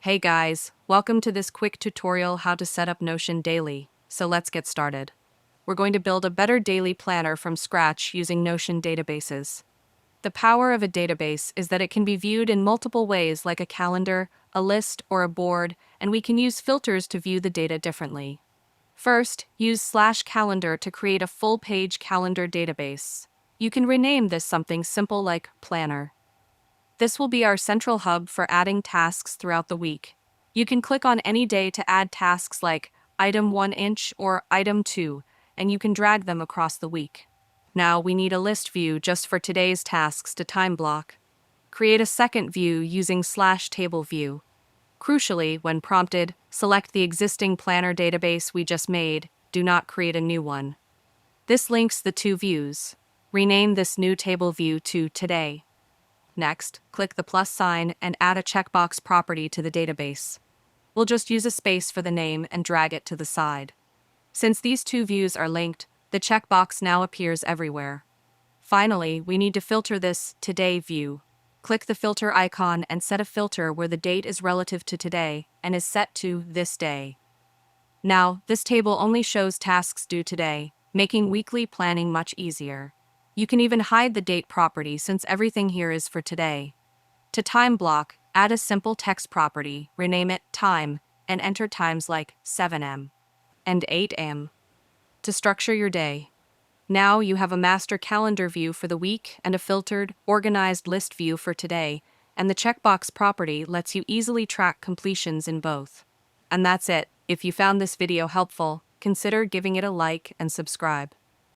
Hey guys, welcome to this quick tutorial how to set up Notion daily. So let's get started. We're going to build a better daily planner from scratch using Notion databases. The power of a database is that it can be viewed in multiple ways like a calendar, a list, or a board, and we can use filters to view the data differently. First, use /calendar to create a full-page calendar database. You can rename this something simple like Planner. This will be our central hub for adding tasks throughout the week. You can click on any day to add tasks like item 1 inch or item 2, and you can drag them across the week. Now we need a list view just for today's tasks to time block. Create a second view using /table view. Crucially, when prompted, select the existing planner database we just made. Do not create a new one. This links the two views. Rename this new table view to Today. Next, click the plus sign and add a checkbox property to the database. We'll just use a space for the name and drag it to the side. Since these two views are linked, the checkbox now appears everywhere. Finally, we need to filter this Today view. Click the filter icon and set a filter where the date is relative to today and is set to this day. Now, this table only shows tasks due today, making weekly planning much easier. You can even hide the date property since everything here is for today. To time block, add a simple text property, rename it Time, and enter times like 7 a.m. and 8 a.m. to structure your day. Now you have a master calendar view for the week and a filtered, organized list view for today, and the checkbox property lets you easily track completions in both. And that's it. If you found this video helpful, consider giving it a like and subscribe.